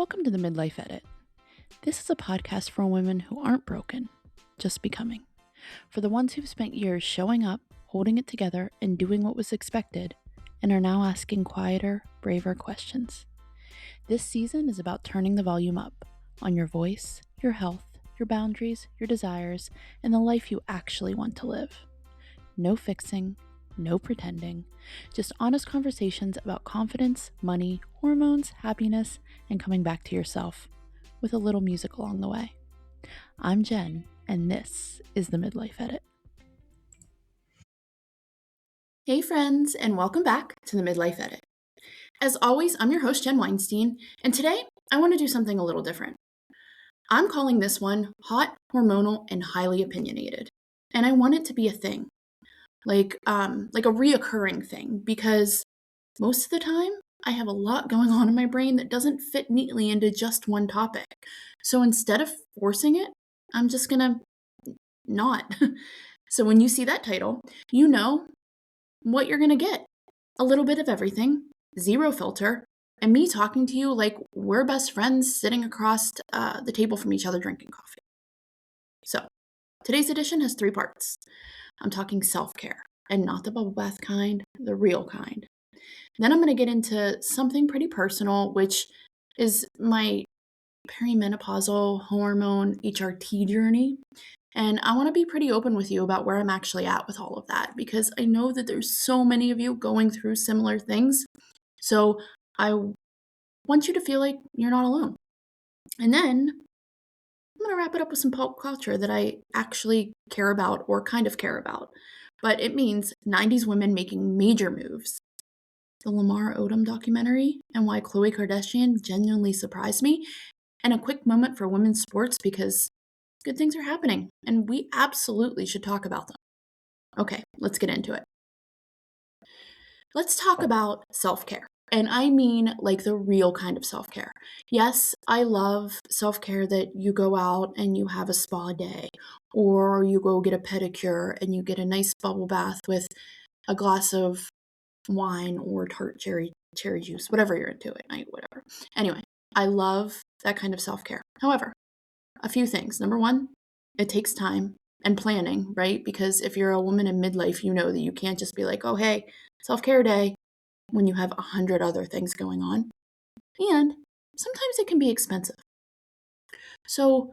Welcome to the Midlife Edit. This is a podcast for women who aren't broken, just becoming. For the ones who've spent years showing up, holding it together, and doing what was expected, and are now asking quieter, braver questions. This season is about turning the volume up on your voice, your health, your boundaries, your desires, and the life you actually want to live. No fixing, no pretending, just honest conversations about confidence, money, hormones, happiness, and coming back to yourself, with a little music along the way. I'm Jen, and this is the Midlife Edit. Hey friends, and welcome back to the Midlife Edit. As always, I'm your host, Jen Weinstein, and today I want to do something a little different. I'm calling this one Hot, Hormonal, and Highly Opinionated, and I want it to be a thing. Like a reoccurring thing, because most of the time I have a lot going on in my brain that doesn't fit neatly into just one topic. So instead of forcing it, I'm just gonna not. So when you see that title, you know what you're gonna get. A little bit of everything, zero filter, and me talking to you like we're best friends sitting across the table from each other drinking coffee. So today's edition has 3 parts. I'm talking self-care, and not the bubble bath kind, the real kind. Then I'm going to get into something pretty personal, which is my perimenopausal hormone HRT journey. And I want to be pretty open with you about where I'm actually at with all of that, because I know that there's so many of you going through similar things. So I want you to feel like you're not alone. And then I'm going to wrap it up with some pop culture that I actually care about, or kind of care about. But it means 90s women making major moves. The Lamar Odom documentary and why Khloe Kardashian genuinely surprised me, and a quick moment for women's sports because good things are happening and we absolutely should talk about them. Okay, let's get into it. Let's talk about self-care. And I mean like the real kind of self-care. Yes, I love self-care that you go out and you have a spa day, or you go get a pedicure and you get a nice bubble bath with a glass of wine or tart cherry juice, whatever you're into at night, whatever. Anyway, I love that kind of self-care. However, a few things. Number one, it takes time and planning, right? Because if you're a woman in midlife, you know that you can't just be like, oh, hey, self-care day, when you have 100 other things going on. And sometimes it can be expensive. So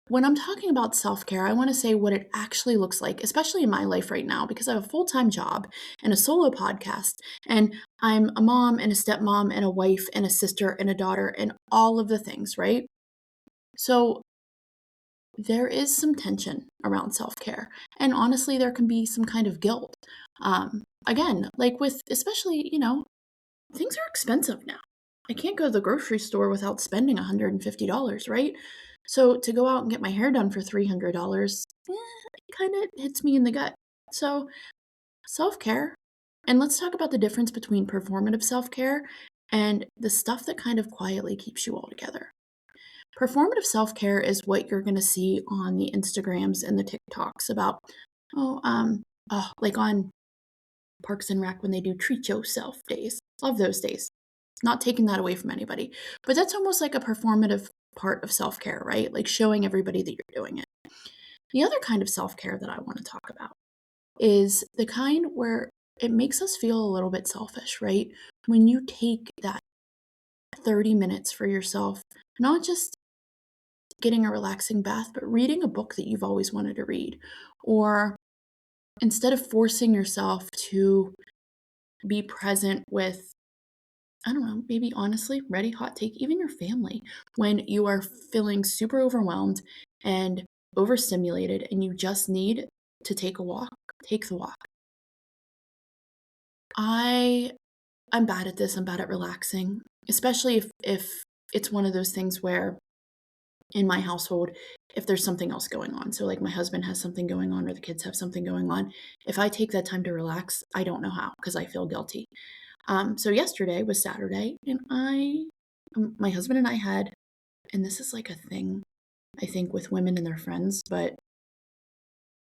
when I'm talking about self-care, I want to say what it actually looks like, especially in my life right now, because I have a full-time job and a solo podcast, and I'm a mom and a stepmom and a wife and a sister and a daughter and all of the things, right? So there is some tension around self-care, and honestly, there can be some kind of guilt. Again, like with especially, things are expensive now. I can't go to the grocery store without spending $150, right? So to go out and get my hair done for $300, it kind of hits me in the gut. So self-care, and let's talk about the difference between performative self-care and the stuff that kind of quietly keeps you all together. Performative self-care is what you're going to see on the Instagrams and the TikToks about, like on Parks and Rec when they do treat yourself days. Love those days. Not taking that away from anybody. But that's almost like a performative part of self-care, right? Like showing everybody that you're doing it. The other kind of self-care that I want to talk about is the kind where it makes us feel a little bit selfish, right? When you take that 30 minutes for yourself, not just getting a relaxing bath, but reading a book that you've always wanted to read. Or instead of forcing yourself to be present with, I don't know, maybe honestly, ready, hot take, even your family, when you are feeling super overwhelmed and overstimulated and you just need to take a walk, take the walk. I'm bad at this. I'm bad at relaxing, especially if it's one of those things where in my household, if there's something else going on. So like my husband has something going on or the kids have something going on. If I take that time to relax, I don't know how because I feel guilty. So yesterday was Saturday, and my husband and I had, and this is like a thing, I think, with women and their friends, but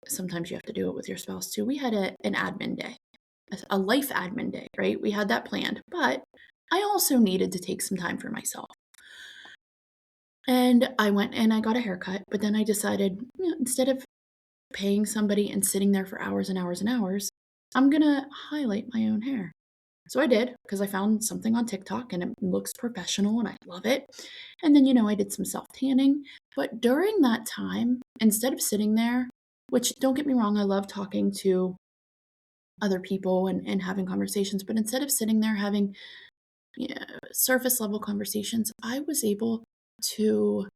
sometimes you have to do it with your spouse too. We had an admin day, a life admin day, right? We had that planned, but I also needed to take some time for myself. And I went and I got a haircut, but then I decided, instead of paying somebody and sitting there for hours and hours and hours, I'm gonna highlight my own hair. So I did, because I found something on TikTok and it looks professional and I love it. And then, I did some self tanning. But during that time, instead of sitting there, which don't get me wrong, I love talking to other people and having conversations, but instead of sitting there having surface level conversations, I was able to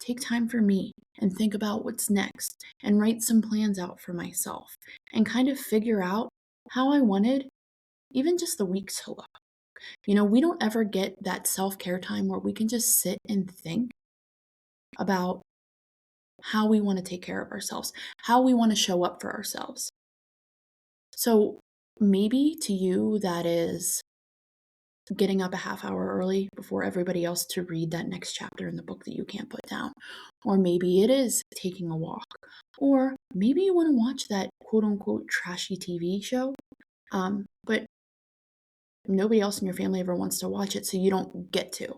take time for me and think about what's next and write some plans out for myself and kind of figure out how I wanted even just the week to look. We don't ever get that self care time where we can just sit and think about how we want to take care of ourselves, how we want to show up for ourselves. So maybe to you, that is getting up a half hour early before everybody else to read that next chapter in the book that you can't put down. Or maybe it is taking a walk. Or maybe you want to watch that quote unquote trashy TV show, but nobody else in your family ever wants to watch it, so you don't get to.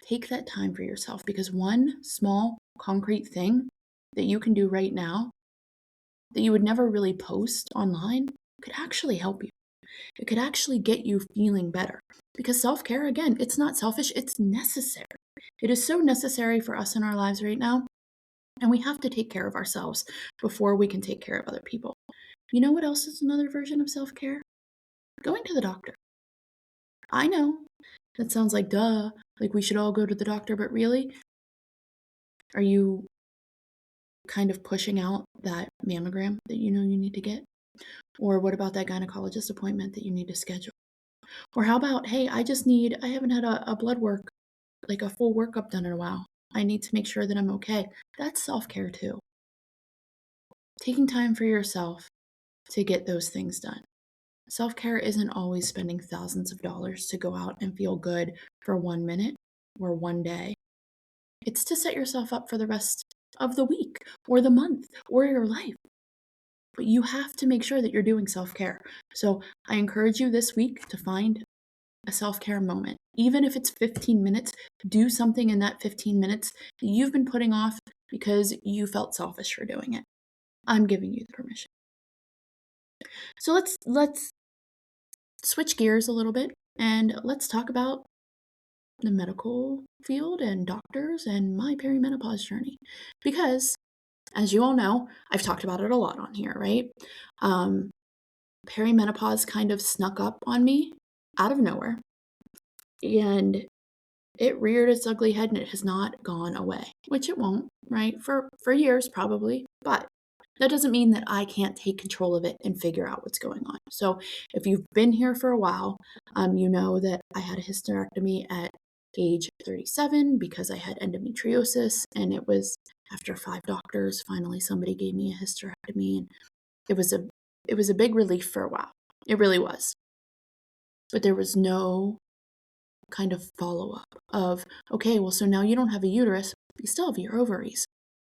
Take that time for yourself, because one small concrete thing that you can do right now that you would never really post online could actually help you. It could actually get you feeling better, because self-care, again, it's not selfish, it's necessary. It is so necessary for us in our lives right now, and we have to take care of ourselves before we can take care of other people. You know what else is another version of self-care? Going to the doctor. I know that sounds like duh, like we should all go to the doctor, but really, are you kind of pushing out that mammogram that you need to get? Or what about that gynecologist appointment that you need to schedule? Or how about, hey, I haven't had a blood work, like a full workup done in a while. I need to make sure that I'm okay. That's self care too. Taking time for yourself to get those things done. Self care isn't always spending thousands of dollars to go out and feel good for 1 minute or one day. It's to set yourself up for the rest of the week or the month or your life. But you have to make sure that you're doing self care. So I encourage you this week to find a self care moment. Even if it's 15 minutes, do something in that 15 minutes that you've been putting off because you felt selfish for doing it. I'm giving you the permission. So let's switch gears a little bit and let's talk about the medical field and doctors and my perimenopause journey. Because, as you all know, I've talked about it a lot on here, right? Um, Perimenopause kind of snuck up on me out of nowhere, and it reared its ugly head and it has not gone away, which it won't, right? For years probably, but that doesn't mean that I can't take control of it and figure out what's going on. So if you've been here for a while, you know that I had a hysterectomy at age 37 because I had endometriosis, and it was after 5 doctors, finally somebody gave me a hysterectomy, and it was a big relief for a while. It really was. But there was no kind of follow up of, okay, well, so now you don't have a uterus, but you still have your ovaries.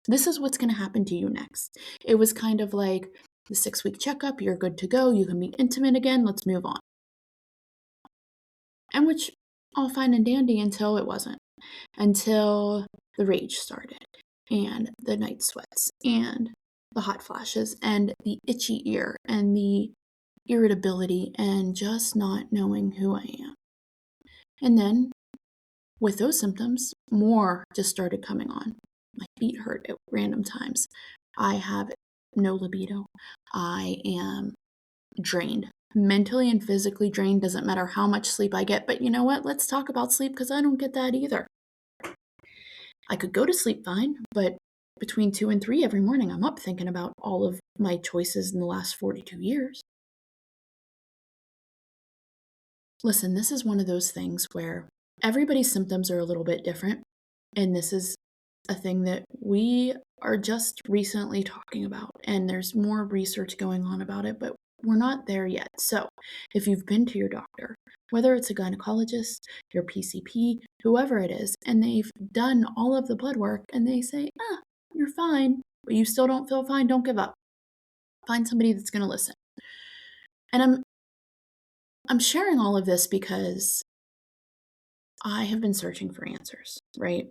This is what's going to happen to you next. It was kind of like the 6-week checkup, you're good to go, you can be intimate again, let's move on. And which, all fine and dandy until it wasn't. Until the rage started, and the night sweats, and the hot flashes, and the itchy ear, and the irritability, and just not knowing who I am. And then, with those symptoms, more just started coming on. My feet hurt at random times. I have no libido. I am drained. Mentally and physically drained. Doesn't matter how much sleep I get. But you know what? Let's talk about sleep, because I don't get that either. I could go to sleep fine, but between 2 and 3 every morning, I'm up thinking about all of my choices in the last 42 years. Listen, this is one of those things where everybody's symptoms are a little bit different, and this is a thing that we are just recently talking about, and there's more research going on about it, but we're not there yet. So if you've been to your doctor, whether it's a gynecologist, your PCP, whoever it is, and they've done all of the blood work and they say, you're fine, but you still don't feel fine, don't give up. Find somebody that's going to listen. And I'm sharing all of this because I have been searching for answers, right?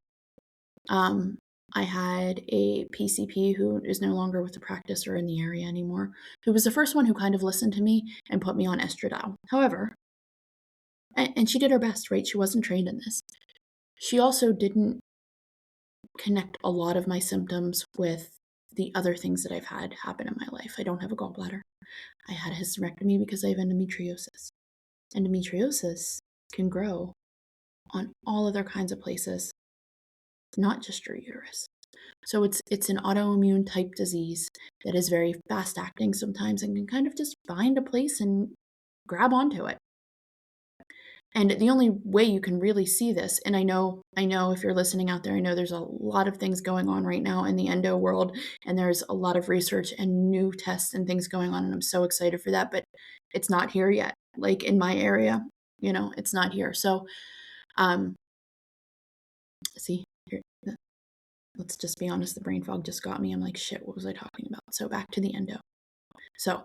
Um, I had a PCP who is no longer with the practice or in the area anymore, who was the first one who kind of listened to me and put me on estradiol. However, and she did her best, right? She wasn't trained in this. She also didn't connect a lot of my symptoms with the other things that I've had happen in my life. I don't have a gallbladder. I had a hysterectomy because I have endometriosis. Endometriosis can grow on all other kinds of places, not just your uterus. So it's an autoimmune type disease that is very fast acting sometimes and can kind of just find a place and grab onto it. And the only way you can really see this, and I know if you're listening out there, I know there's a lot of things going on right now in the endo world, and there's a lot of research and new tests and things going on, and I'm so excited for that, but it's not here yet. Like in my area, it's not here. So, um, see, here, let's just be honest, the brain fog just got me. I'm like, shit, what was I talking about? So back to the endo. So,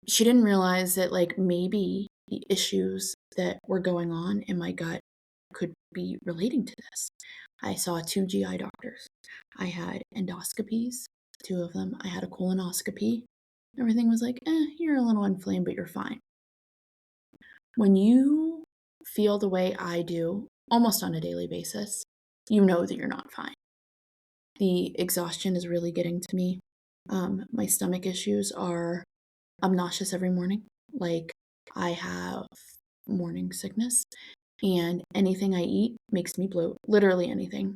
she didn't realize that like maybe the issues that were going on in my gut could be relating to this. I saw 2 GI doctors. I had endoscopies, 2 of them. I had a colonoscopy. Everything was like, you're a little inflamed, but you're fine. When you feel the way I do, almost on a daily basis, you know that you're not fine. The exhaustion is really getting to me. My stomach issues are, I'm nauseous every morning. Like, I have morning sickness, and anything I eat makes me bloat, literally anything.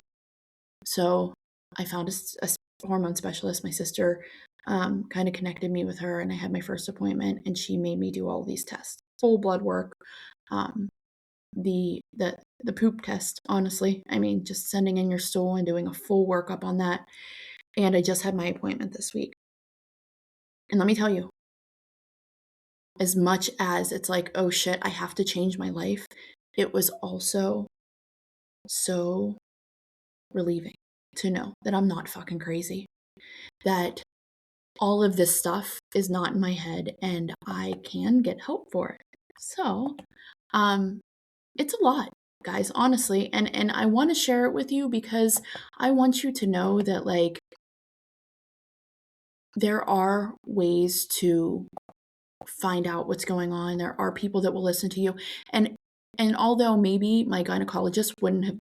So I found a hormone specialist. My sister kind of connected me with her, and I had my first appointment, and she made me do all these tests, full blood work, um, the poop test. Honestly, I mean, just sending in your stool and doing a full workup on that. And I just had my appointment this week, and let me tell you, as much as it's like, oh shit, I have to change my life, it was also so relieving to know that I'm not fucking crazy, that all of this stuff is not in my head and I can get help for it. So, um, it's a lot, guys, honestly. And I want to share it with you because I want you to know that like there are ways to find out what's going on. There are people that will listen to you. And although maybe my gynecologist wouldn't have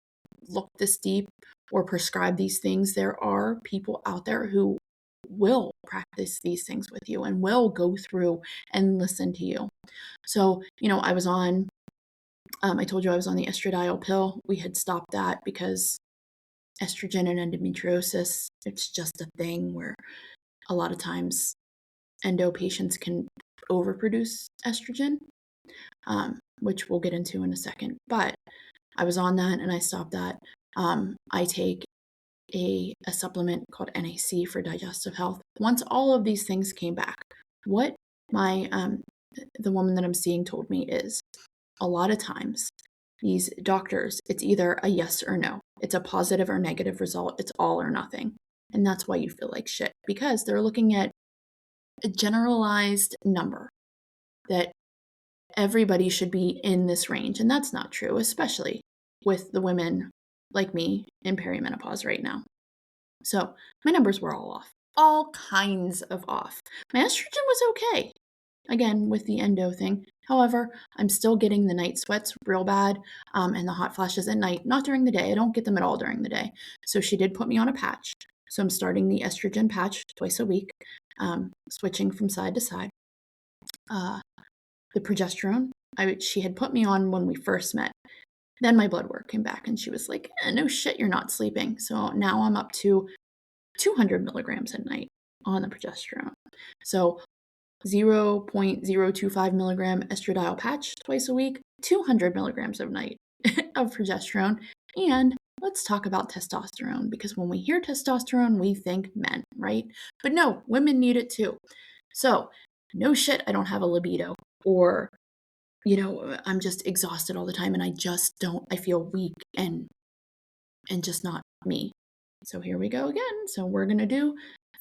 looked this deep or prescribed these things, there are people out there who will practice these things with you and will go through and listen to you. So, I was on, I told you I was on the estradiol pill. We had stopped that because estrogen and endometriosis, it's just a thing where a lot of times endo patients can overproduce estrogen, which we'll get into in a second. But I was on that and I stopped that. I take a supplement called NAC for digestive health. Once all of these things came back, what my the woman that I'm seeing told me is a lot of times these doctors, it's either a yes or no. It's a positive or negative result. It's all or nothing. And that's why you feel like shit, because they're looking at a generalized number that everybody should be in this range. And that's not true, especially with the women like me in perimenopause right now. So my numbers were all kinds of off. My estrogen was okay, again, with the endo thing. However, I'm still getting the night sweats real bad, and the hot flashes at night, not during the day. I don't get them at all during the day. So she did put me on a patch. So I'm starting the estrogen patch twice a week, switching from side to side. The progesterone, she had put me on when we first met. Then my blood work came back and she was like, no shit, you're not sleeping. So now I'm up to 200 milligrams at night on the progesterone. So 0.025 milligram estradiol patch twice a week, 200 milligrams of night of progesterone. And let's talk about testosterone, because when we hear testosterone, we think men, right? But no, women need it too. So no shit, I don't have a libido, or I'm just exhausted all the time and I feel weak and just not me. So here we go again. So we're going to do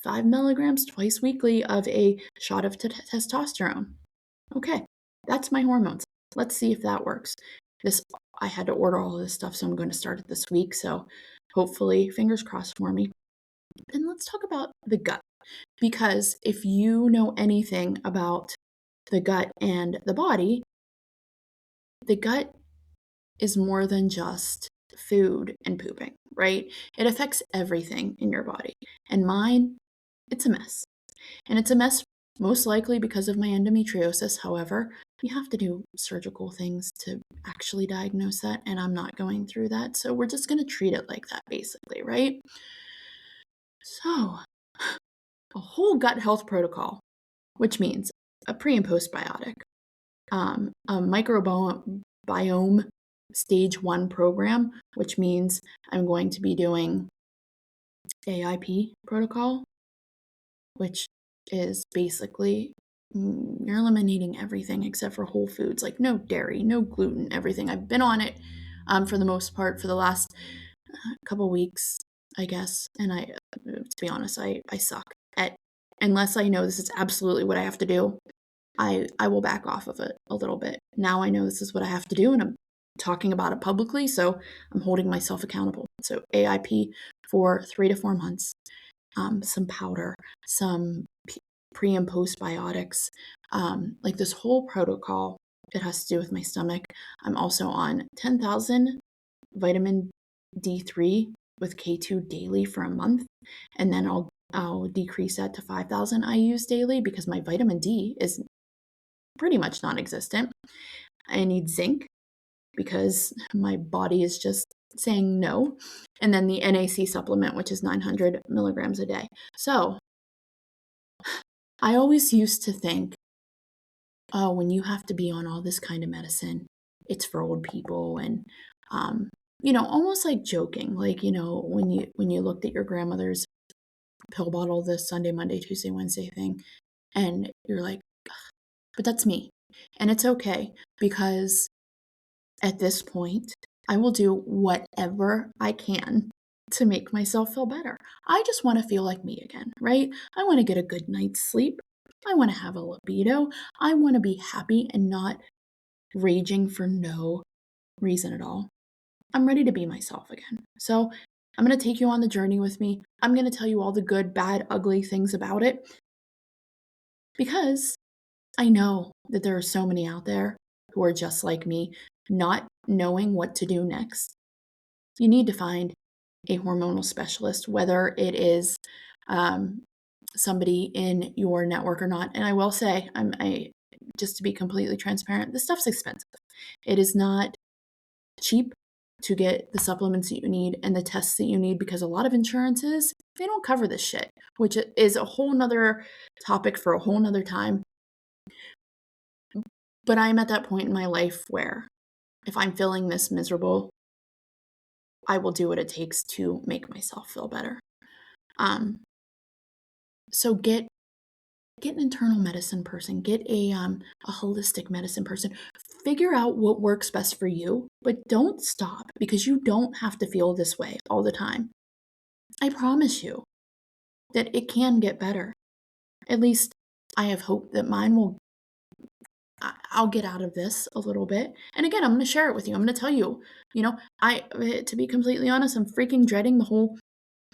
5 milligrams twice weekly of a shot of testosterone. Okay, that's my hormones. Let's see if that works. this, I had to order all of this stuff, so I'm going to start it this week. So hopefully, fingers crossed for me. Then let's talk about the gut, because if you know anything about the gut and the body, the gut is more than just food and pooping, right? It affects everything in your body. And mine, it's a mess. And it's a mess most likely because of my endometriosis. However, you have to do surgical things to actually diagnose that, and I'm not going through that. So we're just going to treat it like that, basically, right? So, a whole gut health protocol, which means a pre and postbiotic, a microbiome stage 1 program, which means I'm going to be doing AIP protocol, which is basically you're eliminating everything except for whole foods, like no dairy, no gluten, everything. I've been on it for the most part for the last couple weeks, I guess. And to be honest, I suck at, unless I know this is absolutely what I have to do, I will back off of it a little bit. Now I know this is what I have to do, and I'm talking about it publicly, so I'm holding myself accountable. So AIP for 3 to 4 months, some powder, some pre and postbiotics, like this whole protocol. It has to do with my stomach. I'm also on 10,000 vitamin D3 with K2 daily for a month, and then I'll decrease that to 5,000 IUs daily because my vitamin D is pretty much non-existent. I need zinc because my body is just saying no. And then the NAC supplement, which is 900 milligrams a day. So I always used to think, oh, when you have to be on all this kind of medicine, it's for old people. And, almost like joking, like, when you looked at your grandmother's pill bottle, the Sunday, Monday, Tuesday, Wednesday thing, and you're like, but that's me. And it's okay, because at this point, I will do whatever I can to make myself feel better. I just want to feel like me again, right? I want to get a good night's sleep. I want to have a libido. I want to be happy and not raging for no reason at all. I'm ready to be myself again. So I'm going to take you on the journey with me. I'm going to tell you all the good, bad, ugly things about it, because I know that there are so many out there who are just like me, not knowing what to do next. You need to find a hormonal specialist, whether it is somebody in your network or not. And I will say, just to be completely transparent, this stuff's expensive. It is not cheap to get the supplements that you need and the tests that you need, because a lot of insurances, they don't cover this shit, which is a whole nother topic for a whole nother time. But I'm at that point in my life where if I'm feeling this miserable, I will do what it takes to make myself feel better. So get an internal medicine person, get a holistic medicine person. Figure out what works best for you, but don't stop, because you don't have to feel this way all the time. I promise you that it can get better. At least I have hope that mine will. I'll get out of this a little bit. And again, I'm going to share it with you. I'm going to tell you, to be completely honest, I'm freaking dreading the whole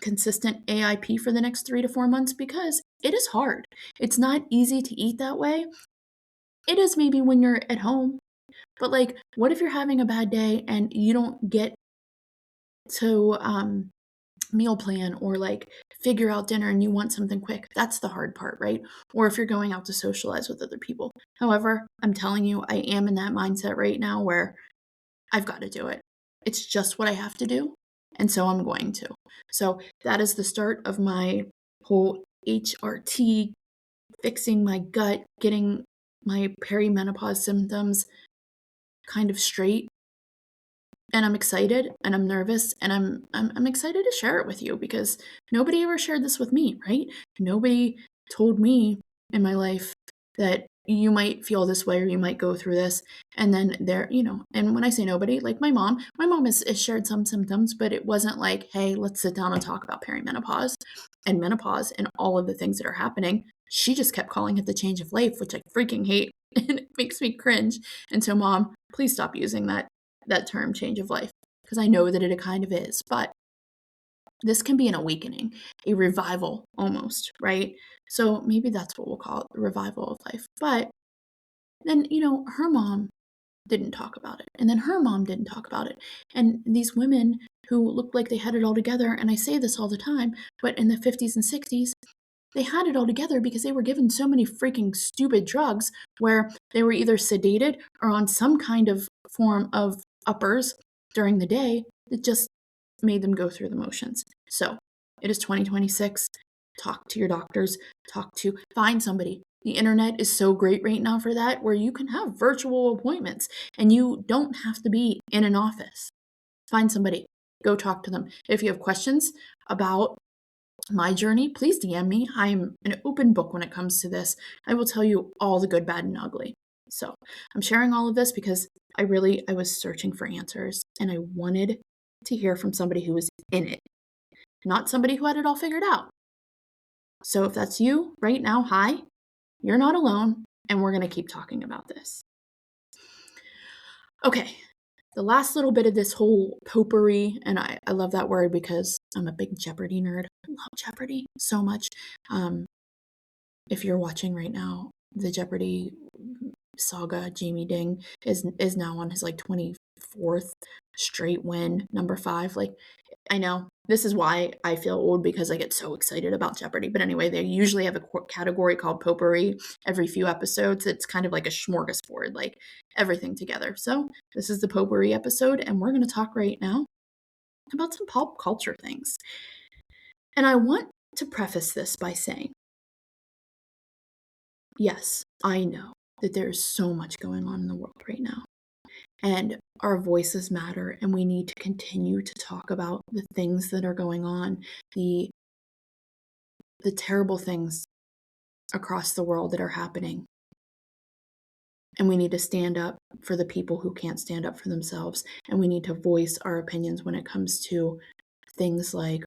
consistent AIP for the next 3 to 4 months, because it is hard. It's not easy to eat that way. It is maybe when you're at home, but like, what if you're having a bad day and you don't get to meal plan or like figure out dinner and you want something quick? That's the hard part, right? Or if you're going out to socialize with other people. However, I'm telling you, I am in that mindset right now where I've got to do it. It's just what I have to do. And so I'm going to. So that is the start of my whole HRT, fixing my gut, getting my perimenopause symptoms kind of straight. And I'm excited and I'm nervous, and I'm excited to share it with you, because nobody ever shared this with me, right? Nobody told me in my life that you might feel this way or you might go through this. And then and when I say nobody, like my mom has shared some symptoms, but it wasn't like, hey, let's sit down and talk about perimenopause and menopause and all of the things that are happening. She just kept calling it the change of life, which I freaking hate, and it makes me cringe. And so, Mom, please stop using that that term change of life, because I know that it kind of is, but this can be an awakening, a revival almost, right? So maybe that's what we'll call it, the revival of life. But then, her mom didn't talk about it. And then her mom didn't talk about it. And these women who looked like they had it all together, and I say this all the time, but in the 50s and 60s, they had it all together because they were given so many freaking stupid drugs where they were either sedated or on some kind of form of uppers during the day that just made them go through the motions. So it is 2026. Talk to your doctors, find somebody. The internet is so great right now for that, where you can have virtual appointments and you don't have to be in an office. Find somebody, go talk to them. If you have questions about my journey, please DM me. I'm an open book when it comes to this. I will tell you all the good, bad, and ugly. So I'm sharing all of this because I was searching for answers, and I wanted to hear from somebody who was in it, not somebody who had it all figured out. So if that's you right now, hi, you're not alone, and we're going to keep talking about this. Okay, the last little bit of this whole potpourri, and I love that word because I'm a big Jeopardy nerd. I love Jeopardy so much. If you're watching right now, the Jeopardy saga, Jamie Ding is now on his 24th straight win, number 5. I know this is why I feel old, because I get so excited about Jeopardy. But anyway, they usually have a category called potpourri every few episodes. It's kind of like a smorgasbord, like everything together. So this is the potpourri episode, and we're going to talk right now about some pop culture things. And I want to preface this by saying, yes, I know that there's so much going on in the world right now. And our voices matter, and we need to continue to talk about the things that are going on, the terrible things across the world that are happening. And we need to stand up for the people who can't stand up for themselves. And we need to voice our opinions when it comes to things like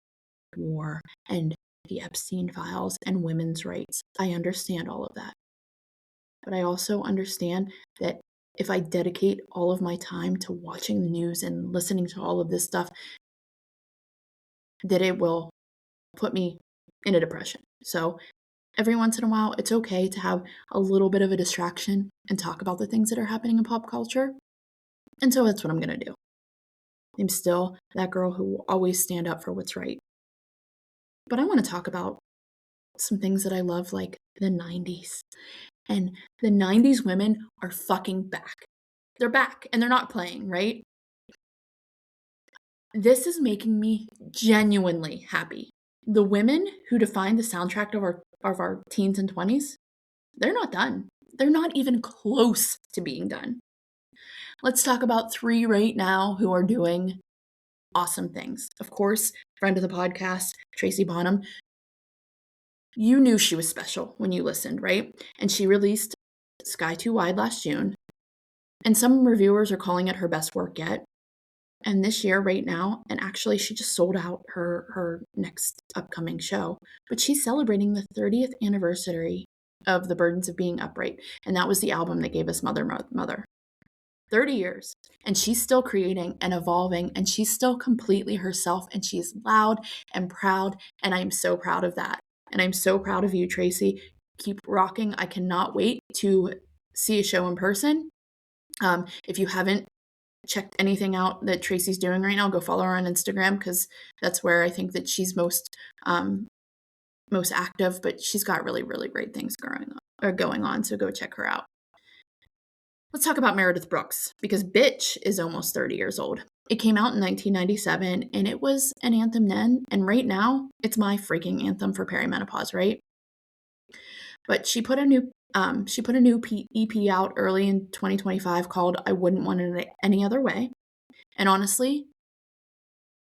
war and the Epstein files and women's rights. I understand all of that. But I also understand that if I dedicate all of my time to watching the news and listening to all of this stuff, that it will put me in a depression. So every once in a while, it's okay to have a little bit of a distraction and talk about the things that are happening in pop culture. And so that's what I'm going to do. I'm still that girl who will always stand up for what's right. But I want to talk about some things that I love, like the 90s. And the 90s women are fucking back. They're back and they're not playing, right? This is making me genuinely happy. The women who defined the soundtrack of our teens and 20s, they're not done. They're not even close to being done. Let's talk about 3 right now who are doing awesome things. Of course, friend of the podcast, Tracy Bonham. You knew she was special when you listened, right? And she released Sky Too Wide last June. And some reviewers are calling it her best work yet. And this year, right now, and actually she just sold out her next upcoming show, but she's celebrating the 30th anniversary of The Burdens of Being Upright. And that was the album that gave us Mother. 30 years. And she's still creating and evolving, and she's still completely herself, and she's loud and proud. And I'm so proud of that. And I'm so proud of you, Tracy. Keep rocking. I cannot wait to see a show in person. If you haven't checked anything out that Tracy's doing right now, go follow her on Instagram, because that's where I think that she's most active, but she's got really, really great things going on. So go check her out. Let's talk about Meredith Brooks, because Bitch is almost 30 years old. It came out in 1997, and it was an anthem then, and right now, it's my freaking anthem for perimenopause, right? But she put a new EP out early in 2025 called I Wouldn't Want It Any Other Way. And honestly,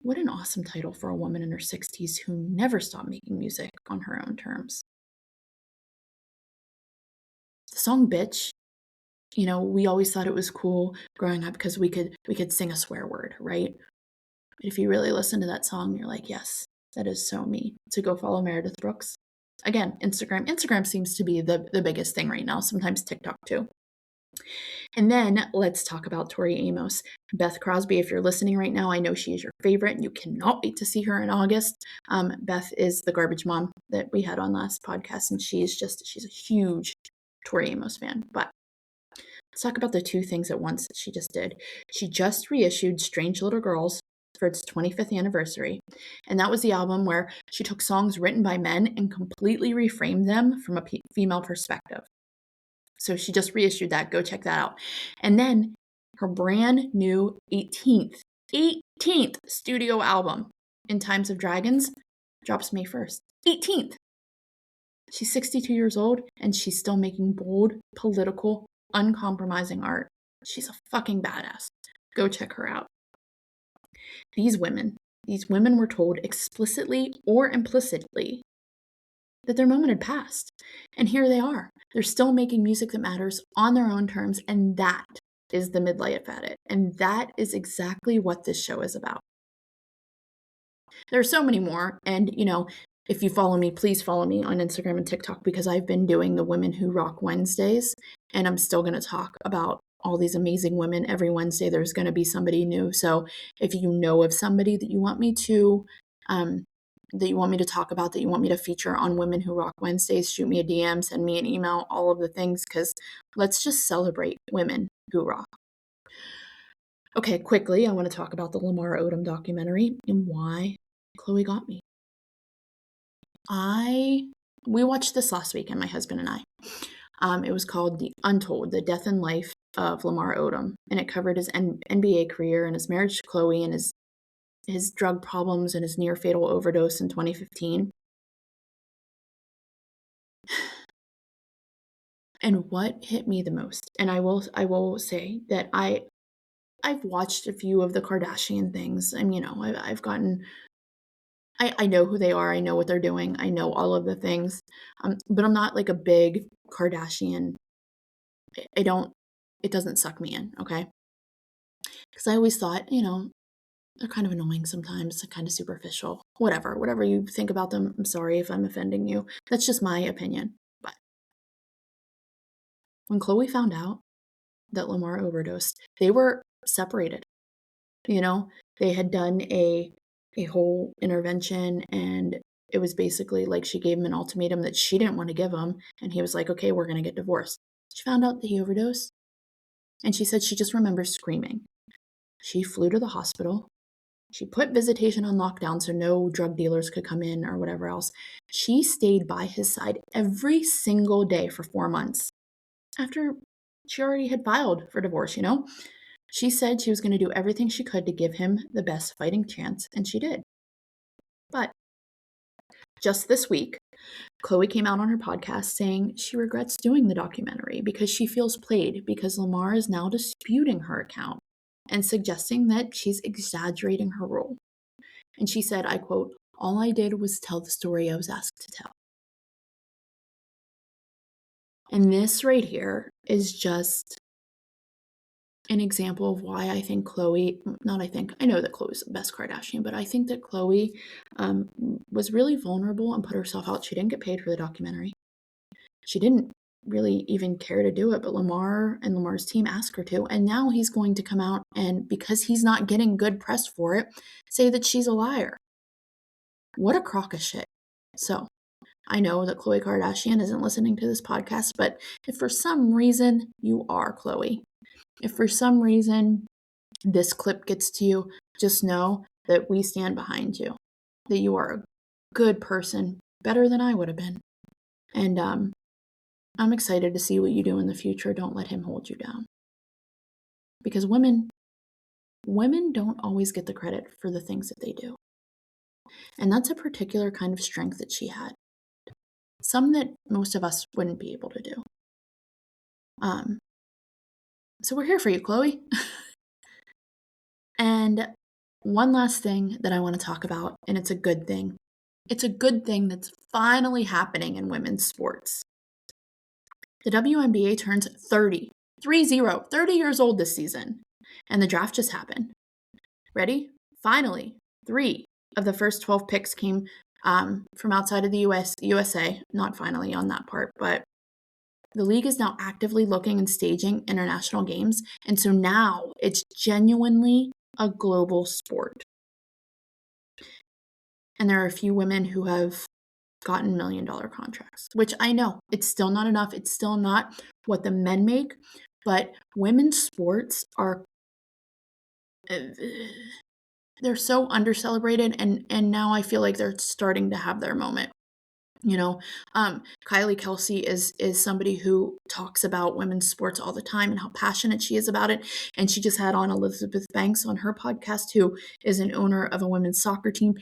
what an awesome title for a woman in her 60s who never stopped making music on her own terms. The song Bitch, we always thought it was cool growing up because we could sing a swear word, right? But if you really listen to that song, you're like, yes, that is so me. So go follow Meredith Brooks. Again, Instagram. Instagram seems to be the biggest thing right now, sometimes TikTok too. And then let's talk about Tori Amos. Beth Crosby, if you're listening right now, I know she is your favorite and you cannot wait to see her in August. Beth is the garbage mom that we had on last podcast, and she's a huge Tori Amos fan. But let's talk about the two things at once that she just did. She just reissued Strange Little Girls for its 25th anniversary. And that was the album where she took songs written by men and completely reframed them from a female perspective. So she just reissued that. Go check that out. And then her brand new 18th studio album, In Times of Dragons, drops May 1st. 18th. She's 62 years old and she's still making bold, political, uncompromising art. She's a fucking badass. Go check her out. These women were told explicitly or implicitly that their moment had passed. And here they are. They're still making music that matters on their own terms, and that is the Midlife Edit. And that is exactly what this show is about. There are so many more, and if you follow me, please follow me on Instagram and TikTok, because I've been doing the Women Who Rock Wednesdays, and I'm still going to talk about all these amazing women. Every Wednesday there's going to be somebody new. So if you know of somebody that you want me to talk about, that you want me to feature on Women Who Rock Wednesdays, shoot me a DM, send me an email, all of the things, because let's just celebrate women who rock. Okay, quickly, I want to talk about the Lamar Odom documentary and why Chloe got me. We watched this last weekend, my husband and I. It was called The Untold, The Death and Life of Lamar Odom, and it covered his NBA career and his marriage to Chloe and his drug problems and his near-fatal overdose in 2015. And what hit me the most, and I will say that I've watched a few of the Kardashian things. I mean, I've gotten, I know who they are. I know what they're doing. I know all of the things. But I'm not like a big Kardashian. It doesn't suck me in, okay? Because I always thought, they're kind of annoying sometimes, they're kind of superficial. Whatever you think about them, I'm sorry if I'm offending you. That's just my opinion. But when Chloe found out that Lamar overdosed, they were separated. They had done a whole intervention, and it was basically like she gave him an ultimatum that she didn't want to give him, and he was like, okay, we're going to get divorced. She found out that he overdosed, and she said she just remembers screaming. She flew to the hospital. She put visitation on lockdown so no drug dealers could come in or whatever else. She stayed by his side every single day for 4 months after she already had filed for divorce, She said she was going to do everything she could to give him the best fighting chance, and she did. But just this week, Chloe came out on her podcast saying she regrets doing the documentary because she feels played, because Lamar is now disputing her account and suggesting that she's exaggerating her role. And she said, I quote, "All I did was tell the story I was asked to tell." And this right here is just an example of why I think I know that Chloe's the best Kardashian, but I think that Chloe was really vulnerable and put herself out. She didn't get paid for the documentary. She didn't really even care to do it, but Lamar and Lamar's team asked her to, and now he's going to come out and, because he's not getting good press for it, say that she's a liar. What a crock of shit. So, I know that Khloe Kardashian isn't listening to this podcast, but if for some reason you are, Chloe, if for some reason this clip gets to you, just know that we stand behind you, that you are a good person, better than I would have been. And I'm excited to see what you do in the future. Don't let him hold you down. Because women don't always get the credit for the things that they do. And that's a particular kind of strength that she had. Some that most of us wouldn't be able to do. So we're here for you, Chloe. And one last thing that I want to talk about, and it's a good thing. It's a good thing that's finally happening in women's sports. The WNBA turns 30 years old this season, and the draft just happened. Ready? Finally, 3 of the first 12 picks came from outside of the USA. Not finally on that part, but The league is now actively looking and staging international games, and so now it's genuinely a global sport. And there are a few women who have gotten $1 million contracts, which I know it's still not enough. It's still not what the men make, but women's sports are they're so under-celebrated, and now I feel like they're starting to have their moment. Kylie Kelsey is somebody who talks about women's sports all the time and how passionate she is about it. And she just had on Elizabeth Banks on her podcast, who is an owner of a women's soccer team.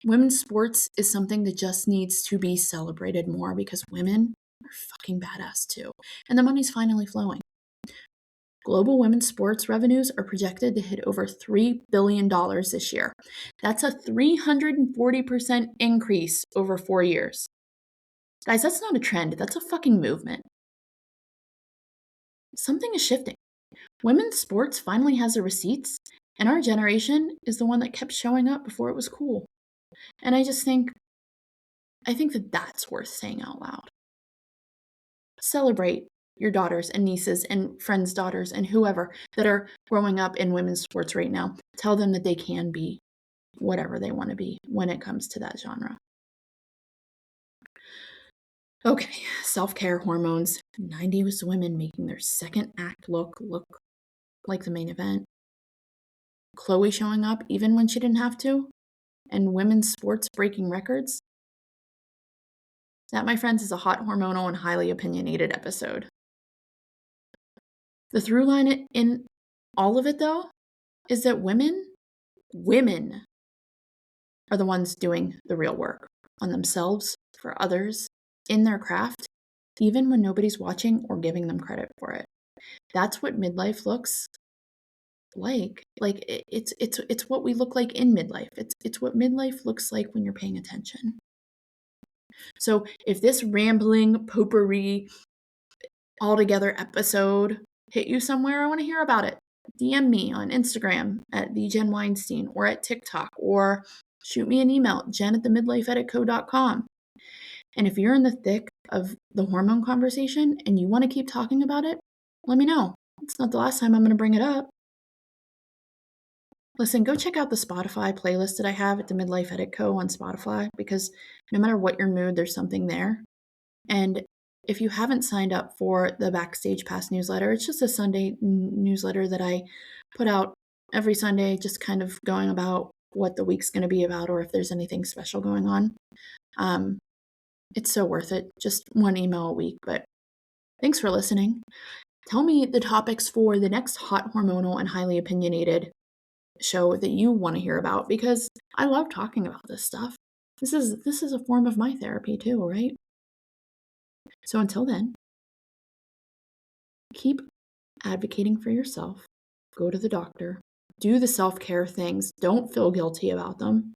Women's sports is something that just needs to be celebrated more because women are fucking badass too. And the money's finally flowing. Global women's sports revenues are projected to hit over $3 billion this year. That's a 340% increase over 4 years. Guys, that's not a trend. That's a fucking movement. Something is shifting. Women's sports finally has the receipts, and our generation is the one that kept showing up before it was cool. And I think that that's worth saying out loud. Celebrate your daughters and nieces and friends' daughters and whoever that are growing up in women's sports right now. Tell them that they can be whatever they want to be when it comes to that genre. Okay, self-care, hormones. 90s women making their second act look like the main event. Chloe showing up even when she didn't have to. And women's sports breaking records. That, my friends, is a hot, hormonal, and highly opinionated episode. The through line in all of it, though, is that women are the ones doing the real work on themselves, for others, in their craft, even when nobody's watching or giving them credit for it. That's what midlife looks like. Like it's what we look like in midlife. It's what midlife looks like when you're paying attention. So if this rambling potpourri altogether episode hit you somewhere, I want to hear about it. DM me on Instagram at @thejenweinstein or at TikTok, or shoot me an email, jen@themidlifeeditco.com. And if you're in the thick of the hormone conversation and you want to keep talking about it, let me know. It's not the last time I'm going to bring it up. Listen, go check out the Spotify playlist that I have at the Midlife Edit Co. on Spotify, because no matter what your mood, there's something there. And if you haven't signed up for the Backstage Pass newsletter, it's just a Sunday newsletter that I put out every Sunday, just kind of going about what the week's going to be about or if there's anything special going on. It's so worth it. Just one email a week. But thanks for listening. Tell me the topics for the next hot, hormonal, and highly opinionated show that you want to hear about, because I love talking about this stuff. This is a form of my therapy too, right? So until then, keep advocating for yourself. Go to the doctor. Do the self-care things. Don't feel guilty about them.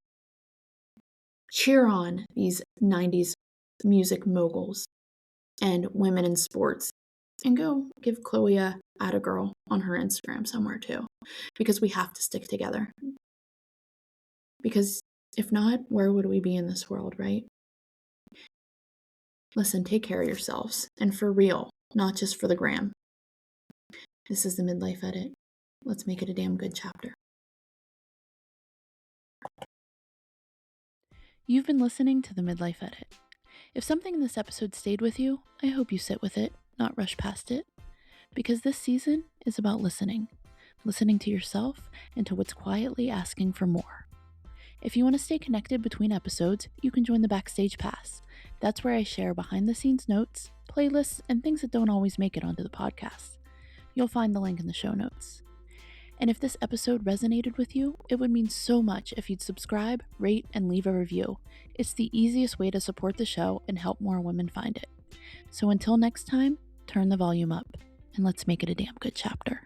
Cheer on these 90s music moguls and women in sports. And go give Chloe a @girl on her Instagram somewhere too. Because we have to stick together. Because if not, where would we be in this world, right? Listen, take care of yourselves. And for real, not just for the gram. This is the Midlife Edit. Let's make it a damn good chapter. You've been listening to the Midlife Edit. If something in this episode stayed with you, I hope you sit with it, not rush past it. Because this season is about listening. Listening to yourself and to what's quietly asking for more. If you want to stay connected between episodes, you can join the Backstage Pass. That's where I share behind-the-scenes notes, playlists, and things that don't always make it onto the podcast. You'll find the link in the show notes. And if this episode resonated with you, it would mean so much if you'd subscribe, rate, and leave a review. It's the easiest way to support the show and help more women find it. So until next time, turn the volume up, and let's make it a damn good chapter.